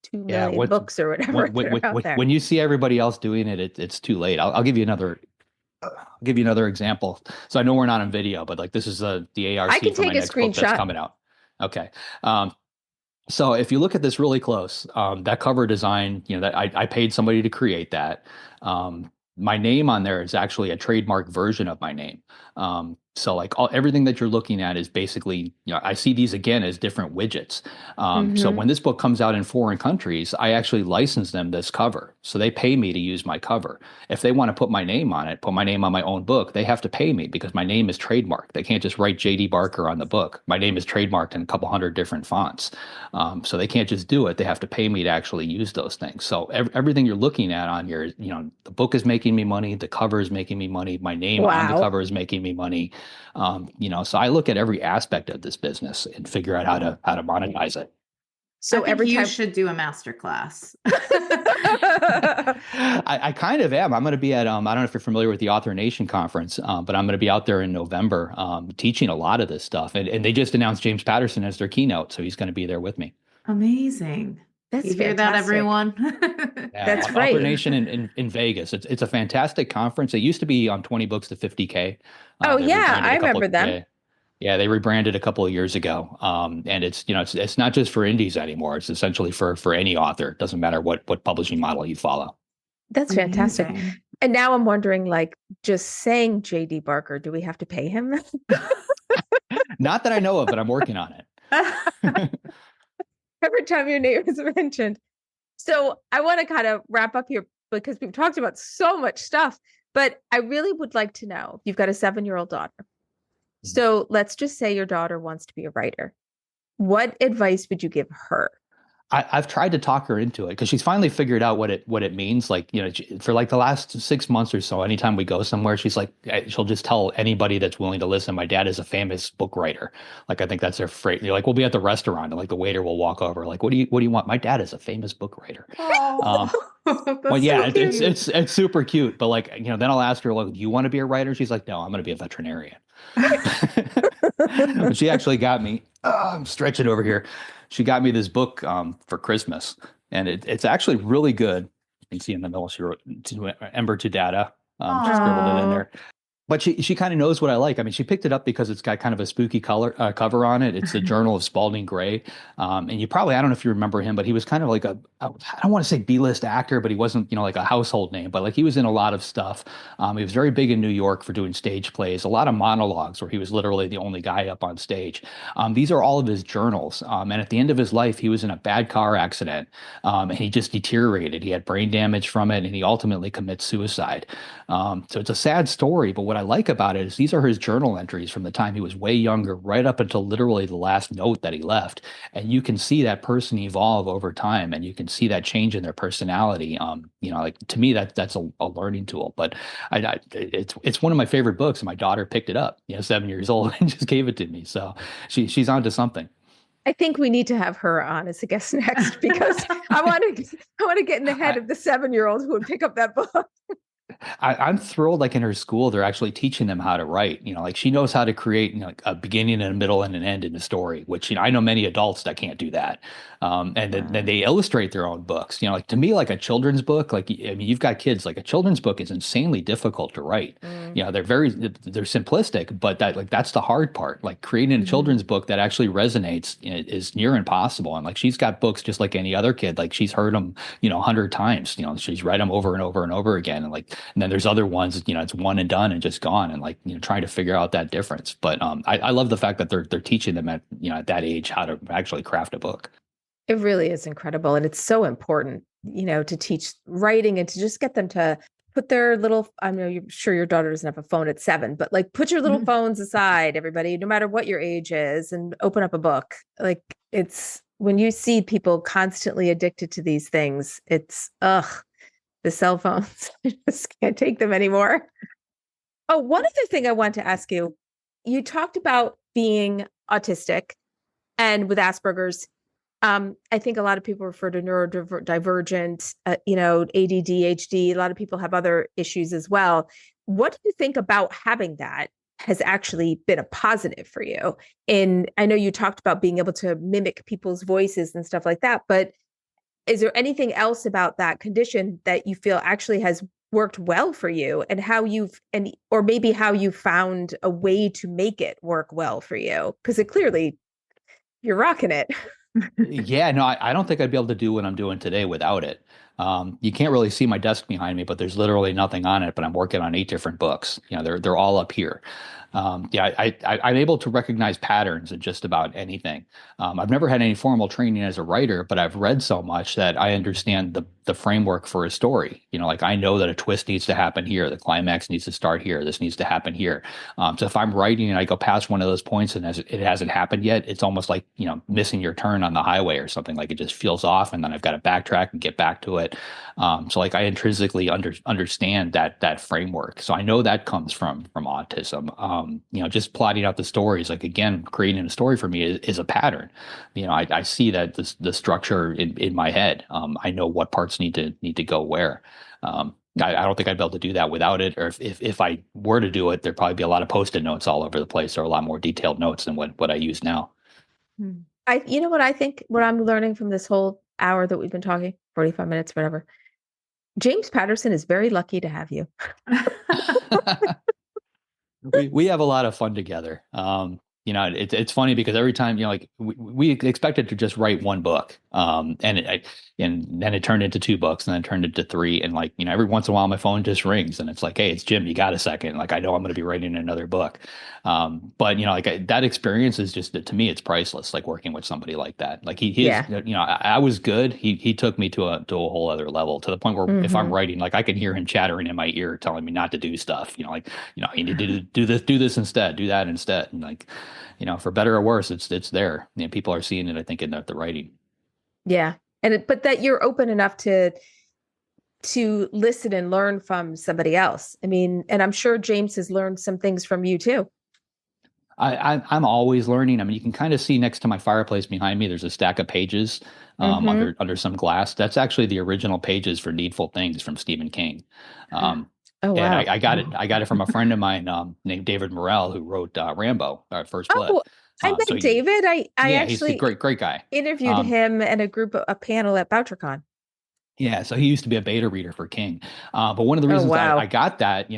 2 Yeah, million books or whatever that are out there. when you see everybody else doing it, it's too late. I'll give you another example. So I know we're not on video, but like this is the I ARC can for my take a next book that's screenshot. coming out. Okay. So if you look at this really close, that cover design, that I paid somebody to create that. My name on there is actually a trademark version of my name. So like everything that you're looking at is basically, I see these again as different widgets. So when this book comes out in foreign countries, I actually license them this cover. So they pay me to use my cover. If they want to put my name on it, put my name on my own book, they have to pay me because my name is trademarked. They can't just write JD Barker on the book. My name is trademarked in a couple hundred different fonts. So they can't just do it. They have to pay me to actually use those things. So everything you're looking at on your, the book is making me money. The cover is making me money. My name on the Wow. cover is making me money. So I look at every aspect of this business and figure out how to monetize it. So I think every you time should do a master class. I kind of am. I'm going to be at I don't know if you're familiar with the Author Nation conference, but I'm going to be out there in November teaching a lot of this stuff. And they just announced James Patterson as their keynote, so he's going to be there with me. Amazing. That's You hear that, fantastic. everyone? Yeah, That's Author great. Nation in Vegas. It's a fantastic conference. It used to be on 20 books to 50K. Oh They yeah, rebranded I a couple. remember them. Yeah, they rebranded a couple of years ago. And it's not just for indies anymore. It's essentially for any author. It doesn't matter what publishing model you follow. That's fantastic. Amazing. And now I'm wondering, like, just saying JD Barker, do we have to pay him? Not that I know of, but I'm working on it. Every time your name is mentioned. So I want to kind of wrap up here because we've talked about so much stuff, but I really would like to know, you've got a 7-year-old daughter. So let's just say your daughter wants to be a writer. What advice would you give her? I've tried to talk her into it because she's finally figured out what it means. Like, for like the last 6 months or so, anytime we go somewhere, she's like, she'll just tell anybody that's willing to listen, my dad is a famous book writer. Like, I think that's their phrase. Like, we'll be at the restaurant and like the waiter will walk over, like, what do you want? My dad is a famous book writer. Oh, Well, yeah, so it's super cute. But like, then I'll ask her, like, do you want to be a writer? She's like, no, I'm going to be a veterinarian. But she actually got me. I'm stretching over here. She got me this book for Christmas, and it's actually really good. You can see in the middle she wrote Ember to Data. She scribbled it in there. But she kind of knows what I like. I mean, she picked it up because it's got kind of a spooky cover on it. It's the Journal of Spalding Gray. And I don't know if you remember him, but he was kind of like I don't want to say B-list actor, but he wasn't, like a household name, but like he was in a lot of stuff. He was very big in New York for doing stage plays, a lot of monologues where he was literally the only guy up on stage. These are all of his journals. And at the end of his life, he was in a bad car accident and he just deteriorated. He had brain damage from it and he ultimately commits suicide. So it's a sad story, but what I like about it is these are his journal entries from the time he was way younger, right up until literally the last note that he left. And you can see that person evolve over time and you can see that change in their personality. Like to me, that's a learning tool, but it's one of my favorite books. And my daughter picked it up, 7 years old and just gave it to me. So she's onto something. I think we need to have her on as a guest next because I want to get in the head of the 7-year-old who would pick up that book. I'm thrilled, like in her school, they're actually teaching them how to write. Like she knows how to create, like a beginning and a middle and an end in a story, which, I know many adults that can't do that. And then they illustrate their own books. Like to me, like a children's book, like, I mean, you've got kids, like a children's book is insanely difficult to write. They're simplistic, but that's the hard part. Like creating a children's book that actually resonates is near impossible. And like, she's got books just like any other kid. Like she's heard them, 100 times, she's read them over and over and over again. And then there's other ones, it's one and done and just gone and like, trying to figure out that difference. But I love the fact that they're teaching them at that age how to actually craft a book. It really is incredible. And it's so important, to teach writing and to just get them to put their little, I know you're sure your daughter doesn't have a phone at 7, but like put your little phones aside, everybody, no matter what your age is, and open up a book. Like it's when you see people constantly addicted to these things, it's the cell phones. I just can't take them anymore. Oh, one other thing I want to ask you. You talked about being autistic and with Asperger's. I think a lot of people refer to neurodivergent, ADD, HD. A lot of people have other issues as well. What do you think about having that has actually been a positive for you? And I know you talked about being able to mimic people's voices and stuff like that, but is there anything else about that condition that you feel actually has worked well for you, and or maybe how you found a way to make it work well for you? Because it clearly you're rocking it. Yeah, no, I don't think I'd be able to do what I'm doing today without it. You can't really see my desk behind me, but there's literally nothing on it. But I'm working on 8 different books. They're all up here. Yeah, I'm able to recognize patterns in just about anything. I've never had any formal training as a writer, but I've read so much that I understand the framework for a story. Like I know that a twist needs to happen here, the climax needs to start here, this needs to happen here. So if I'm writing and I go past one of those points and it hasn't happened yet, it's almost like missing your turn on the highway or something. Like it just feels off, and then I've got to backtrack and get back to it. So like I intrinsically understand that framework. So I know that comes from autism. Just plotting out the stories, like again, creating a story for me is a pattern. I see that the structure in my head. I know what parts need to go where. I don't think I'd be able to do that without it. Or if I were to do it, there'd probably be a lot of Post-it notes all over the place, or a lot more detailed notes than what I use now. You know what I think, what I'm learning from this whole hour that we've been talking, 45 minutes, whatever. James Patterson is very lucky to have you. We have a lot of fun together. It's funny because every time, like we expected to just write one book, and then it turned into 2 books, and then turned into 3, and like every once in a while my phone just rings, and it's like, hey, it's Jim, you got a second? Like I know I'm going to be writing another book, but that experience is just, to me, it's priceless. Like working with somebody like that, like he is, I was good. He took me to a whole other level, to the point where if I'm writing, like I can hear him chattering in my ear, telling me not to do stuff. You need to do this instead, do that instead, and like. For better or worse, it's there. People are seeing it, I think, in the writing. Yeah. But that you're open enough to listen and learn from somebody else. I mean, and I'm sure James has learned some things from you too. I'm always learning. I mean, you can kind of see next to my fireplace behind me, there's a stack of pages under some glass. That's actually the original pages for Needful Things from Stephen King. Oh, wow. And I got it from a friend of mine named David Morrell, who wrote Rambo, First Blood. Oh, I met David. I actually he's a great guy. Interviewed him and a panel at BoucherCon. Yeah, so he used to be a beta reader for King. But one of the reasons I got that,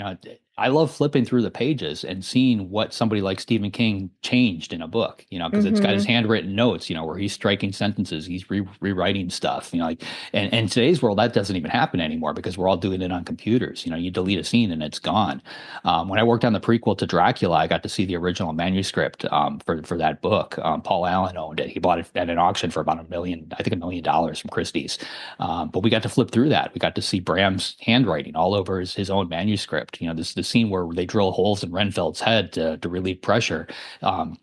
I love flipping through the pages and seeing what somebody like Stephen King changed in a book, because it's got his handwritten notes, where he's striking sentences, he's rewriting stuff, and in today's world, that doesn't even happen anymore because we're all doing it on computers. You delete a scene and it's gone. When I worked on the prequel to Dracula, I got to see the original manuscript for that book. Paul Allen owned it. He bought it at an auction for about $1 million from Christie's. But we got to flip through that. We got to see Bram's handwriting all over his own manuscript. This scene where they drill holes in Renfeld's head to relieve pressure.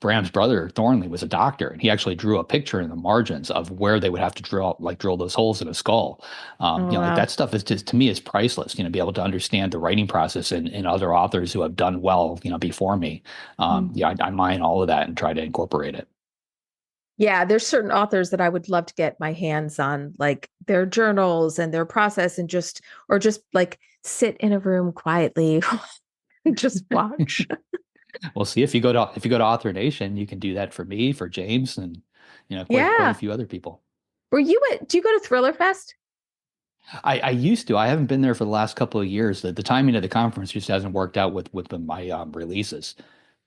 Bram's brother Thornley was a doctor, and he actually drew a picture in the margins of where they would have to drill those holes in a skull. Like that stuff is just, to me, is priceless. Be able to understand the writing process in other authors who have done well, before me. I mine all of that and try to incorporate it. Yeah, there's certain authors that I would love to get my hands on, like their journals and their process, and just like sit in a room quietly and just watch. Well, see, if you go to Author Nation, you can do that for me, for James, and quite a few other people. Do you go to Thriller Fest? I used to. I haven't been there for the last couple of years. The timing of the conference just hasn't worked out with my releases.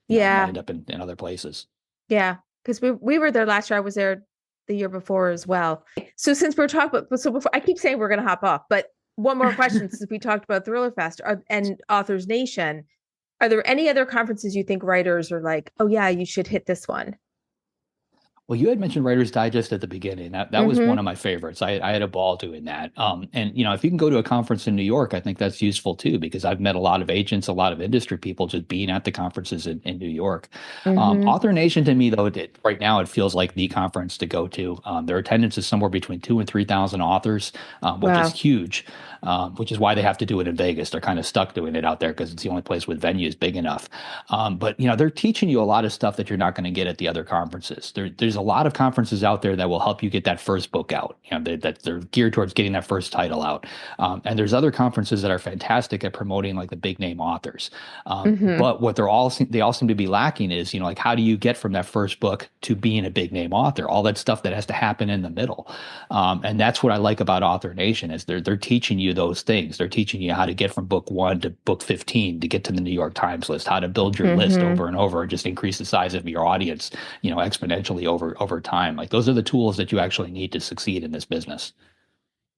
I end up in other places. Yeah. Because we were there last year. I was there the year before as well. So since we're talking about, before, I keep saying we're going to hop off, but one more question since we talked about Thriller Fest and Authors Nation, are there any other conferences you think writers are like, oh yeah, you should hit this one? Well, you had mentioned Writer's Digest at the beginning. That was one of my favorites. I had a ball doing that. And if you can go to a conference in New York, I think that's useful too, because I've met a lot of agents, a lot of industry people just being at the conferences in New York. Author Nation to me, though, right now it feels like the conference to go to. Their attendance is somewhere between 2,000 and 3,000 authors, which is Wow. huge. Which is why they have to do it in Vegas. They're kind of stuck doing it out there because it's the only place with venues big enough. But they're teaching you a lot of stuff that you're not going to get at the other conferences. There's a lot of conferences out there that will help you get that first book out. That they're geared towards getting that first title out. And there's other conferences that are fantastic at promoting like the big name authors. But what they all seem to be lacking is like how do you get from that first book to being a big name author? All that stuff that has to happen in the middle. And that's what I like about Author Nation is they're teaching you those things. They're teaching you how to get from book 1 to book 15 to get to the New York Times list, how to build your list over and over and just increase the size of your audience, exponentially over time. Like those are the tools that you actually need to succeed in this business.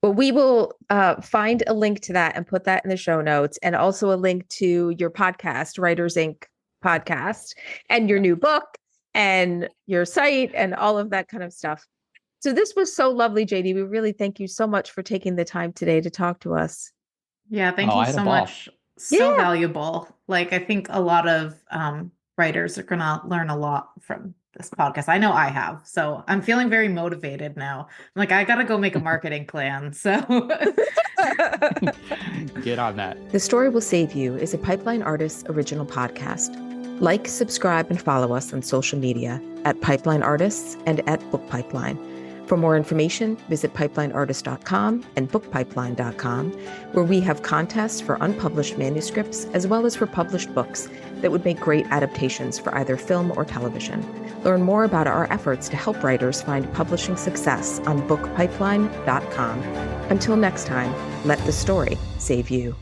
Well, we will find a link to that and put that in the show notes, and also a link to your podcast, Writers Inc. podcast, and your new book and your site and all of that kind of stuff. So this was so lovely, JD. We really thank you so much for taking the time today to talk to us. Yeah, thank you so much. So valuable. Like I think a lot of writers are going to learn a lot from this podcast. I know I have. So I'm feeling very motivated now. I'm like, I got to go make a marketing plan. So get on that. The Story Will Save You is a Pipeline Artists original podcast. Like, subscribe, and follow us on social media at Pipeline Artists and at Book Pipeline. For more information, visit pipelineartist.com and bookpipeline.com, where we have contests for unpublished manuscripts as well as for published books that would make great adaptations for either film or television. Learn more about our efforts to help writers find publishing success on bookpipeline.com. Until next time, let the story save you.